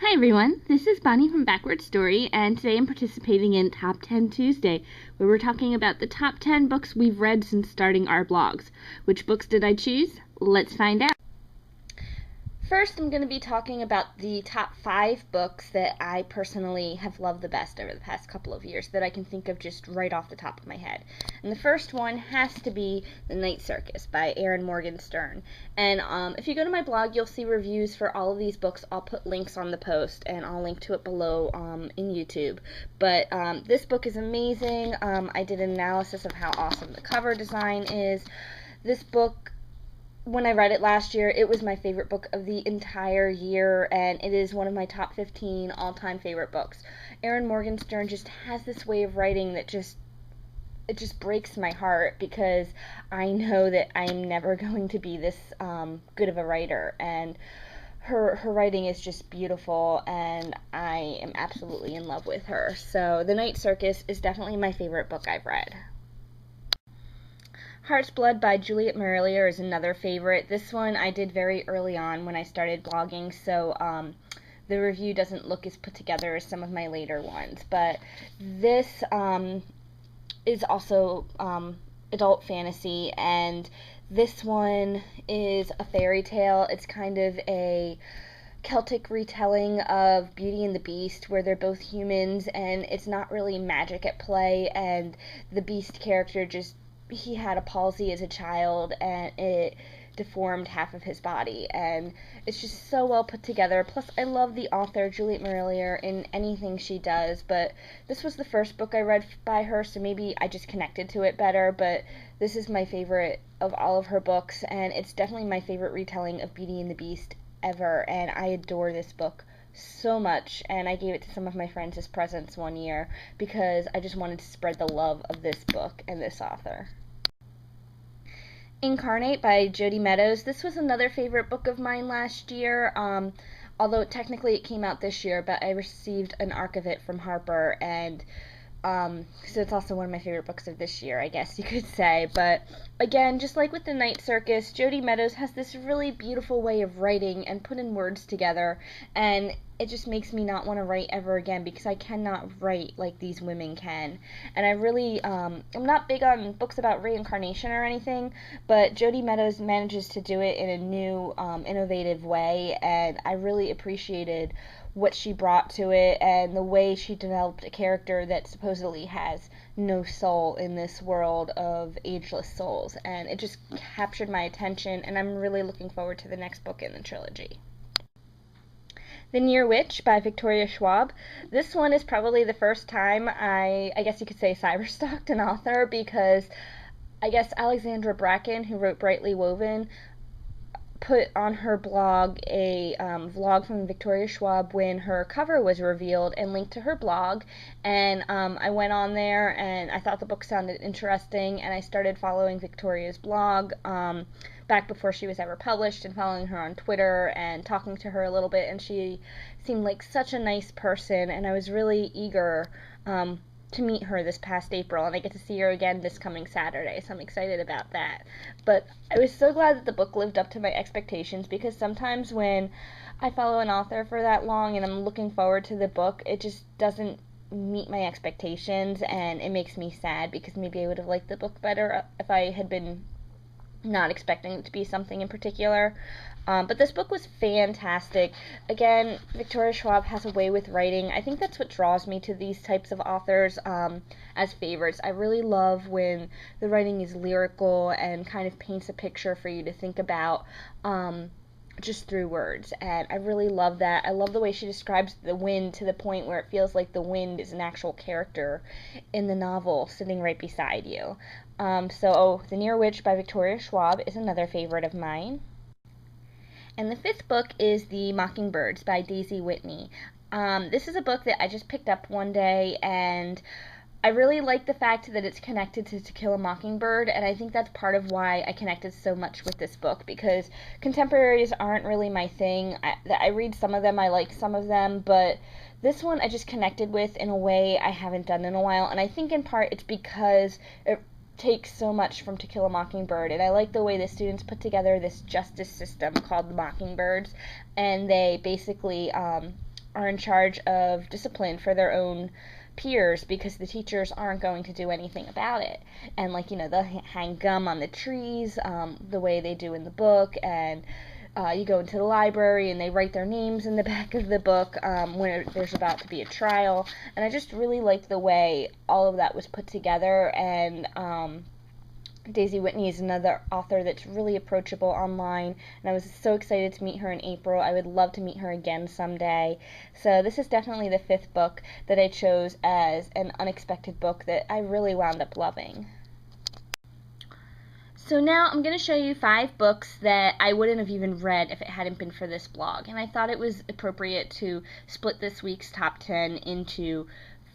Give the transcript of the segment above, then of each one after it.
Hi everyone, this is Bonnie from Backward Story, and today I'm participating in Top 10 Tuesday, where we're talking about the top 10 books we've read since starting our blogs. Which books did I choose? Let's find out. First, I'm going to be talking about the top 5 books that I personally have loved the best over the past couple of years that I can think of just right off the top of my head. And the first one has to be The Night Circus by Erin Morgenstern. And if you go to my blog, you'll see reviews for all of these books. I'll put links on the post, and I'll link to it below in YouTube. But this book is amazing. I did an analysis of how awesome the cover design is. This book, when I read it last year, it was my favorite book of the entire year, and it is one of my top 15 all-time favorite books. Erin Morgenstern just has this way of writing that just breaks my heart, because I know that I'm never going to be this good of a writer, and her writing is just beautiful, and I am absolutely in love with her. So The Night Circus is definitely my favorite book I've read. Heart's Blood by Juliet Marillier is another favorite. This one I did very early on when I started blogging, so the review doesn't look as put together as some of my later ones. But this is also adult fantasy, and this one is a fairy tale. It's kind of a Celtic retelling of Beauty and the Beast, where they're both humans, and it's not really magic at play, and the Beast character he had a palsy as a child, and it deformed half of his body, and it's just so well put together. Plus, I love the author, Juliet Marillier, in anything she does, but this was the first book I read by her, so maybe I just connected to it better, but this is my favorite of all of her books, and it's definitely my favorite retelling of Beauty and the Beast ever, and I adore this book so much, and I gave it to some of my friends as presents one year because I just wanted to spread the love of this book and this author. Incarnate by Jodi Meadows. This was another favorite book of mine last year, although technically it came out this year, but I received an arc of it from Harper, and so it's also one of my favorite books of this year, I guess you could say. But again, just like with The Night Circus, Jodi Meadows has this really beautiful way of writing and putting words together, and it just makes me not want to write ever again, because I cannot write like these women can. And I really, I'm not big on books about reincarnation or anything, but Jodi Meadows manages to do it in a new, innovative way, and I really appreciated what she brought to it and the way she developed a character that supposedly has no soul in this world of ageless souls, and it just captured my attention, and I'm really looking forward to the next book in the trilogy. The Near Witch by Victoria Schwab. This one is probably the first time I guess you could say cyberstalked an author, because I guess Alexandra Bracken, who wrote Brightly Woven, put on her blog a vlog from Victoria Schwab when her cover was revealed, and linked to her blog, and I went on there and I thought the book sounded interesting, and I started following Victoria's blog back before she was ever published, and following her on Twitter and talking to her a little bit, and she seemed like such a nice person, and I was really eager to meet her this past April, and I get to see her again this coming Saturday, so I'm excited about that. But I was so glad that the book lived up to my expectations, because sometimes when I follow an author for that long and I'm looking forward to the book, it just doesn't meet my expectations, and it makes me sad, because maybe I would have liked the book better if I had been not expecting it to be something in particular. But this book was fantastic. Again, Victoria Schwab has a way with writing. I think that's what draws me to these types of authors as favorites. I really love when the writing is lyrical and kind of paints a picture for you to think about just through words, and I really love that. I love the way she describes the wind to the point where it feels like the wind is an actual character in the novel sitting right beside you. So The Near Witch by Victoria Schwab is another favorite of mine. And the fifth book is The Mockingbirds by Daisy Whitney. This is a book that I just picked up one day, and I really like the fact that it's connected to To Kill a Mockingbird, and I think that's part of why I connected so much with this book, because contemporaries aren't really my thing. I read some of them, I like some of them, but this one I just connected with in a way I haven't done in a while, and I think in part it's because it takes so much from To Kill a Mockingbird, and I like the way the students put together this justice system called the Mockingbirds, and they basically are in charge of discipline for their own peers because the teachers aren't going to do anything about it. And, like, they'll hang gum on the trees, the way they do in the book, and you go into the library and they write their names in the back of the book when there's about to be a trial. And I just really liked the way all of that was put together. And Daisy Whitney is another author that's really approachable online, and I was so excited to meet her in April. I would love to meet her again someday. So this is definitely the 5th book that I chose as an unexpected book that I really wound up loving. So now I'm going to show you 5 books that I wouldn't have even read if it hadn't been for this blog, and I thought it was appropriate to split this week's top 10 into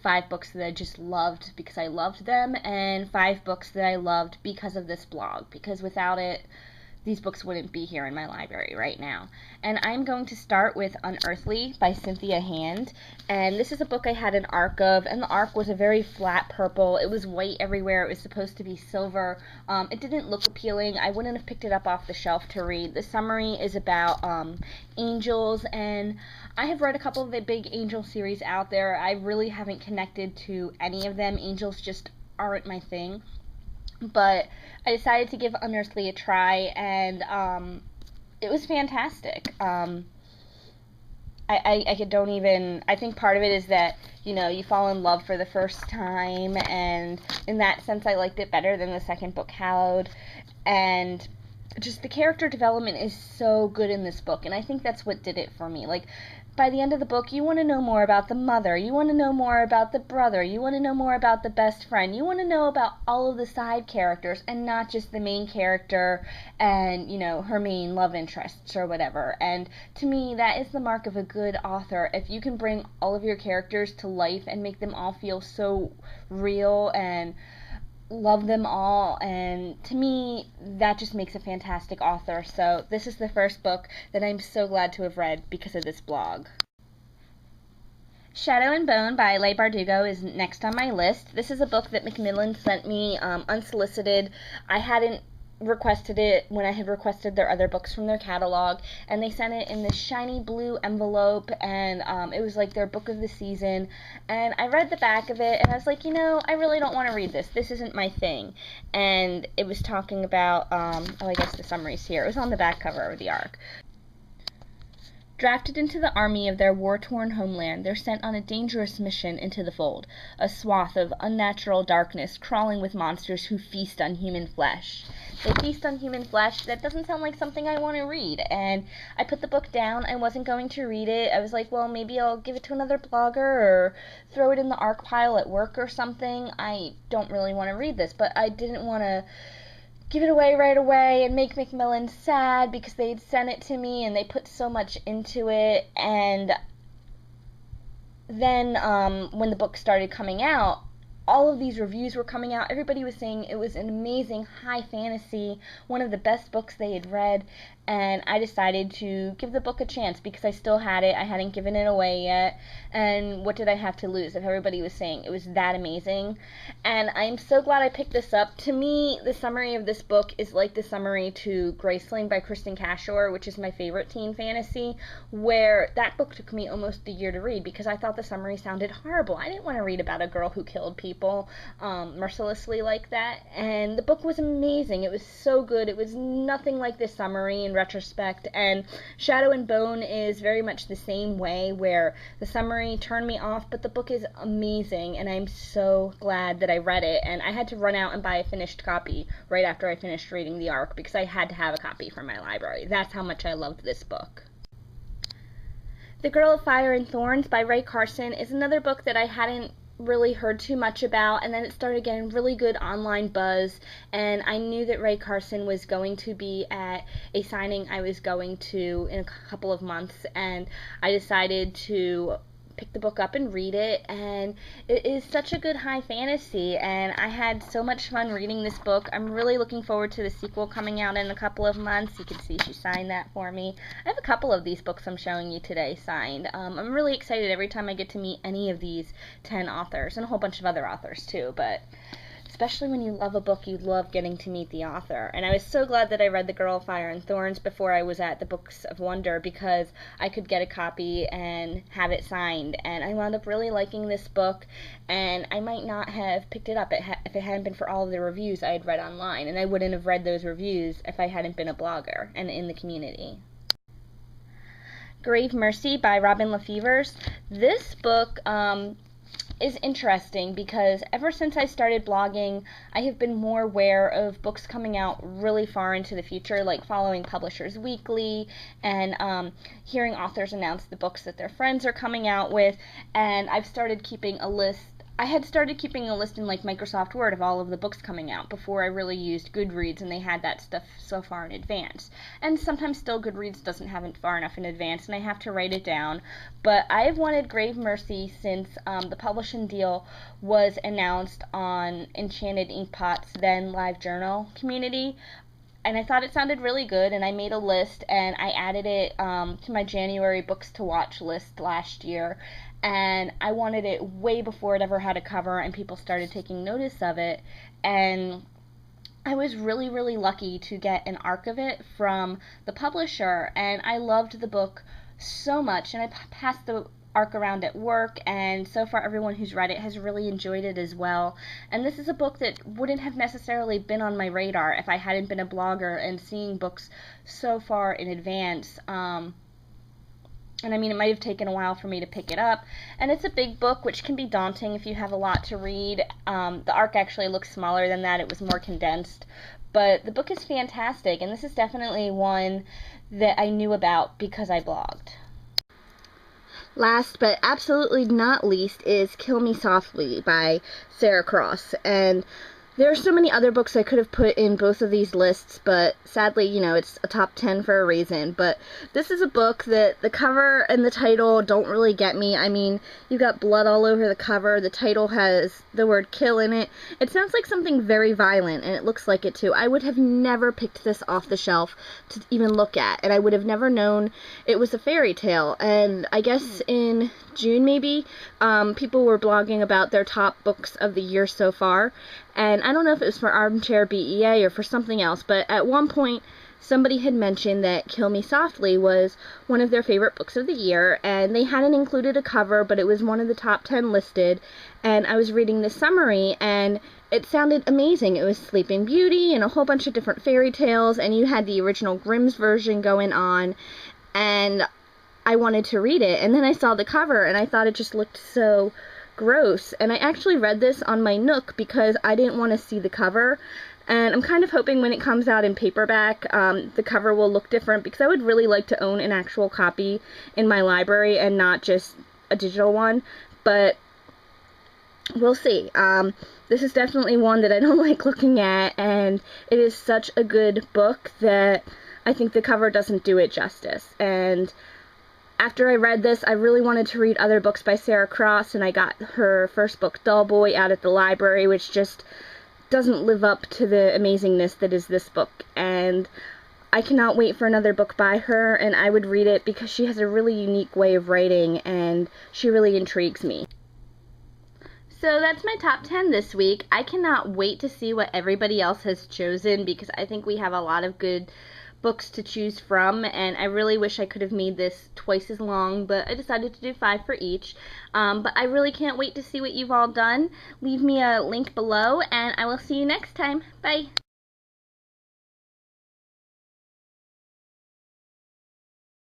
5 books that I just loved because I loved them, and 5 books that I loved because of this blog, because without it, these books wouldn't be here in my library right now. And I'm going to start with Unearthly by Cynthia Hand, and this is a book I had an arc of, and the arc was a very flat purple. It was white everywhere. It was supposed to be silver. It didn't look appealing. I wouldn't have picked it up off the shelf to read. The summary is about angels, and I have read a couple of the big angel series out there. I really haven't connected to any of them. Angels just aren't my thing. But I decided to give Unearthly a try, and it was fantastic. I think part of it is that, you fall in love for the first time, and in that sense I liked it better than the second book, Hallowed. And just the character development is so good in this book, and I think that's what did it for me. Like, by the end of the book, you want to know more about the mother, you want to know more about the brother, you want to know more about the best friend, you want to know about all of the side characters and not just the main character and, her main love interests or whatever. And to me, that is the mark of a good author. If you can bring all of your characters to life and make them all feel so real and love them all, and to me that just makes a fantastic author. So this is the first book that I'm so glad to have read because of this blog. Shadow and Bone by Leigh Bardugo is next on my list. This is a book that Macmillan sent me unsolicited. I hadn't requested it when I had requested their other books from their catalog, and they sent it in this shiny blue envelope, and it was like their book of the season. And I read the back of it, and I was like, I really don't want to read this. This isn't my thing. And it was talking about, I guess the summary's here. It was on the back cover of the arc. Drafted into the army of their war-torn homeland, they're sent on a dangerous mission into the fold, a swath of unnatural darkness crawling with monsters who feast on human flesh. They feast on human flesh. That doesn't sound like something I want to read, and I put the book down. I wasn't going to read it. I was like, well, maybe I'll give it to another blogger or throw it in the arc pile at work or something. I don't really want to read this, but I didn't want to give it away right away and make Macmillan sad because they'd sent it to me and they put so much into it. And then when the book started coming out, all of these reviews were coming out. Everybody was saying it was an amazing high fantasy, one of the best books they had read, and I decided to give the book a chance because I still had it. I hadn't given it away yet, and what did I have to lose if everybody was saying it was that amazing? And I'm so glad I picked this up. To me, the summary of this book is like the summary to Graceling by Kristen Cashore, which is my favorite teen fantasy, where that book took me almost a year to read because I thought the summary sounded horrible. I didn't want to read about a girl who killed people mercilessly like that, and the book was amazing. It was so good. It was nothing like this summary in retrospect, and Shadow and Bone is very much the same way, where the summary turned me off, but the book is amazing, and I'm so glad that I read it. And I had to run out and buy a finished copy right after I finished reading the arc because I had to have a copy from my library. That's how much I loved this book. The Girl of Fire and Thorns by Rae Carson is another book that I hadn't really heard too much about, and then it started getting really good online buzz, and I knew that Rae Carson was going to be at a signing I was going to in a couple of months, and I decided to pick the book up and read it, and it is such a good high fantasy, and I had so much fun reading this book. I'm really looking forward to the sequel coming out in a couple of months. You can see she signed that for me. I have a couple of these books I'm showing you today signed. I'm really excited every time I get to meet any of these 10 authors, and a whole bunch of other authors too, but especially when you love a book, you love getting to meet the author. And I was so glad that I read The Girl of Fire and Thorns before I was at the Books of Wonder, because I could get a copy and have it signed. And I wound up really liking this book, and I might not have picked it up if it hadn't been for all of the reviews I had read online, and I wouldn't have read those reviews if I hadn't been a blogger and in the community. Grave Mercy by Robin Lefevers. This book is interesting because ever since I started blogging, I have been more aware of books coming out really far into the future, like following Publishers Weekly and hearing authors announce the books that their friends are coming out with, and I've started keeping a list. I had started keeping a list in like Microsoft Word of all of the books coming out before I really used Goodreads, and they had that stuff so far in advance. And sometimes still Goodreads doesn't have it far enough in advance, and I have to write it down. But I've wanted Grave Mercy since the publishing deal was announced on Enchanted Inkpot's then Live Journal community. And I thought it sounded really good, and I made a list, and I added it to my January books to watch list last year. And I wanted it way before it ever had a cover and people started taking notice of it. And I was really, really lucky to get an arc of it from the publisher, and I loved the book so much, and I passed the arc around at work, and so far everyone who's read it has really enjoyed it as well. And this is a book that wouldn't have necessarily been on my radar if I hadn't been a blogger and seeing books so far in advance. And I mean, it might have taken a while for me to pick it up. And it's a big book, which can be daunting if you have a lot to read. The arc actually looks smaller than that. It was more condensed. But the book is fantastic, and this is definitely one that I knew about because I blogged. Last but absolutely not least is Kill Me Softly by Sarah Cross. And there are so many other books I could have put in both of these lists, but sadly, you know, it's a top 10 for a reason. But this is a book that the cover and the title don't really get me. I mean, you've got blood all over the cover. The title has the word kill in it. It sounds like something very violent, and it looks like it too. I would have never picked this off the shelf to even look at, and I would have never known it was a fairy tale. And I guess in June, maybe, people were blogging about their top books of the year so far. And I don't know if it was for Armchair BEA or for something else, but at one point somebody had mentioned that Kill Me Softly was one of their favorite books of the year, and they hadn't included a cover, but it was one of the top 10 listed. And I was reading the summary, and it sounded amazing. It was Sleeping Beauty and a whole bunch of different fairy tales, and you had the original Grimm's version going on, and I wanted to read it. And then I saw the cover, and I thought it just looked so gross, and I actually read this on my Nook because I didn't want to see the cover, and I'm kind of hoping when it comes out in paperback, the cover will look different, because I would really like to own an actual copy in my library and not just a digital one, but we'll see. This is definitely one that I don't like looking at, and it is such a good book that I think the cover doesn't do it justice. And after I read this, I really wanted to read other books by Sarah Cross, and I got her first book, Dull Boy, out at the library, which just doesn't live up to the amazingness that is this book. And I cannot wait for another book by her, and I would read it because she has a really unique way of writing, and she really intrigues me. So that's my top 10 this week. I cannot wait to see what everybody else has chosen, because I think we have a lot of good books to choose from, and I really wish I could have made this twice as long, but I decided to do 5 for each. But I really can't wait to see what you've all done. Leave me a link below, and I will see you next time. Bye!